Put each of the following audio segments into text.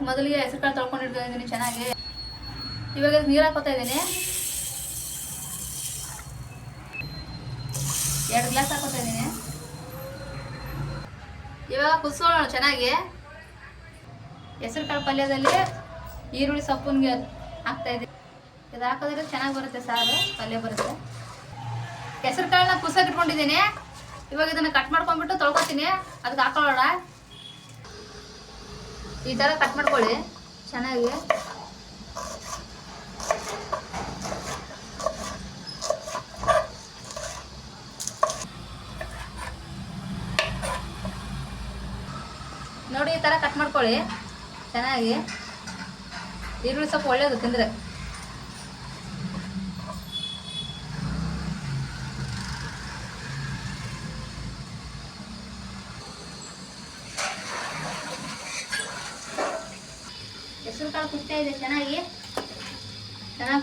ಮೊದಲಿಗೆ ಹೆಸರುಕಾಳು ತೊಳ್ಕೊಂಡಿರ್ತೀನಿ ಚೆನ್ನಾಗಿ. ಇವಾಗ ನೀರು ಹಾಕೋತಾ ಇದ್ದೀನಿ. 2 ಗ್ಲಾಸ್ ಹಾಕೋತಾ ಇದ್ದೀನಿ. ಇವಾಗ ಕುದಿಸೋಣ ಚೆನ್ನಾಗಿ. ಹೆಸರುಕಾಳು ಪಲ್ಯದಲ್ಲಿ ಈರುಳ್ಳಿ ಸೊಪ್ಪನ್ಗೆ ಹಾಕ್ತಾ ಇದ್ದೀನಿ. ಇದು ಹಾಕೋದ್ರೆ ಚೆನ್ನಾಗಿ ಬರುತ್ತೆ, ಸಾರು ಪಲ್ಯ ಬರುತ್ತೆ. ಹೆಸರುಕಾಳನ್ನ ಕುದಿಸೋಕೆ ಇಟ್ಕೊಂಡಿದ್ದೀನಿ. ಇವಾಗ ಇದನ್ನು ಕಟ್ ಮಾಡ್ಕೊಂಡ್ಬಿಟ್ಟು ತೊಳ್ಕೊತೀನಿ. ಅದಕ್ಕೆ ಹಾಕೊಳ್ಳೋಣ. ಈ ಥರ ಕಟ್ ಮಾಡ್ಕೊಳ್ಳಿ ಚೆನ್ನಾಗಿ. ನೋಡಿ ಈ ಥರ ಕಟ್ ಮಾಡ್ಕೊಳ್ಳಿ ಚೆನ್ನಾಗಿ. ಈರುಳ್ಳಿ ಸೊಪ್ಪು ಒಳ್ಳೆಯದು ತಿಂದರೆ. ಹೆಸರುಕಾಳು ಕುದಿಸ್ತಾ ಇದೆ ಚೆನ್ನಾಗಿ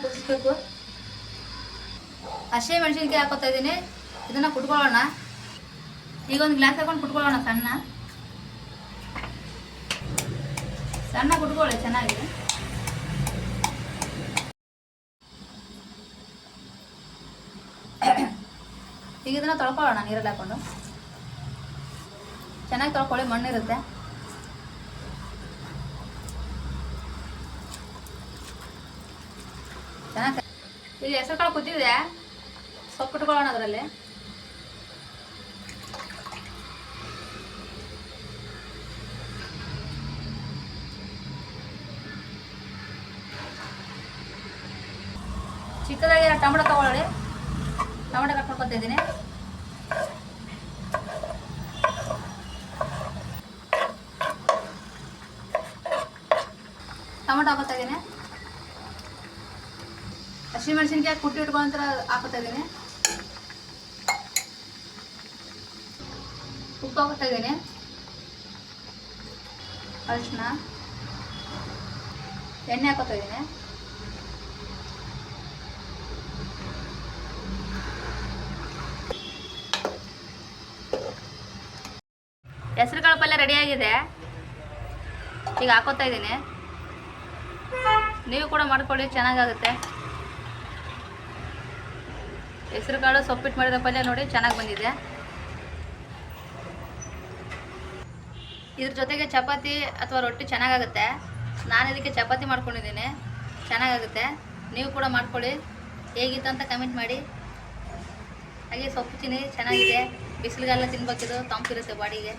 ಕುದಿಸ್ಬೇಕು. ಹಸಿ ಮೆಣಸಿನ್ಕಾಯಿ ಹಾಕೋತಾ ಇದ್ದೀನಿ. ಇದನ್ನು ಕುಟ್ಕೊಳ್ಳೋಣ. ಈಗ ಒಂದು ಗ್ಲಾಸ್ ಹಾಕೊಂಡು ಕುಟ್ಕೊಳ್ಳೋಣ. ಸಣ್ಣ ಕುಟ್ಕೊಳ್ಳಿ ಚೆನ್ನಾಗಿ. ಈಗ ಇದನ್ನು ತೊಳ್ಕೊಳ್ಳೋಣ ನೀರಲ್ಲಿ ಹಾಕೊಂಡು. ಚೆನ್ನಾಗಿ ತೊಳ್ಕೊಳ್ಳಿ, ಮಣ್ಣಿರುತ್ತೆ. ಚೆನ್ನಾಗಿ ಇಲ್ಲಿ ಹೆಸರುಕಾಳು ಕುದ್ದಿದೆ. ಸೊಪ್ಪು ಇಟ್ಕೊಳ್ಳೋಣ ಅದರಲ್ಲಿ. ಚಿಕ್ಕದಾಗಿ ಟೊಮೆಟೊ ತಗೊಳ್ಳಿ. ಟೊಮೆಟೊ ಕಟ್ ಮಾಡ್ಕೊತಾ ಇದ್ದೀನಿ. ಟೊಮೆಟೊ ಹಾಕೋತಾ ಇದ್ದೀನಿ. ಹಸಿ ಮೆಣಸಿನ್ಕಾಯಿ ಕುಟ್ಟಿ ಇಟ್ಕೊಂತ ಹಾಕೋತಾ ಇದ್ದೀನಿ. ಉಪ್ಪು ಹಾಕೋತಾ ಇದ್ದೀನಿ. ಅರಿಶಿನ, ಎಣ್ಣೆ ಹಾಕೋತಾ ಇದ್ದೀನಿ. ಹೆಸರುಕಾಳು ಪಲ್ಯ ರೆಡಿಯಾಗಿದೆ. ಈಗ ಹಾಕೋತಾ ಇದ್ದೀನಿ. ನೀವು ಕೂಡ ಮಾಡ್ಕೊಳ್ಳಿ, ಚೆನ್ನಾಗಾಗುತ್ತೆ. ಹೆಸರುಕಾಳು ಸೊಪ್ಪಿಟ್ಟು ಮಾಡಿದ ಪಲ್ಯ ನೋಡಿ ಚೆನ್ನಾಗಿ ಬಂದಿದೆ. ಇದ್ರ ಜೊತೆಗೆ ಚಪಾತಿ ಅಥವಾ ರೊಟ್ಟಿ ಚೆನ್ನಾಗಾಗುತ್ತೆ. ನಾನು ಇದಕ್ಕೆ ಚಪಾತಿ ಮಾಡ್ಕೊಂಡಿದ್ದೀನಿ. ಚೆನ್ನಾಗಾಗುತ್ತೆ. ನೀವು ಕೂಡ ಮಾಡ್ಕೊಳ್ಳಿ. ಹೇಗಿತ್ತು ಅಂತ ಕಮೆಂಟ್ ಮಾಡಿ. ಹಾಗೆ ಸೊಪ್ಪು ತಿನ್ನಿ, ಚೆನ್ನಾಗಿದೆ. ಬಿಸಿಲಿಗೆಲ್ಲ ತಿನ್ಬೇಕಿದು, ತಂಪಿರುತ್ತೆ ಬಾಡಿಗೆ.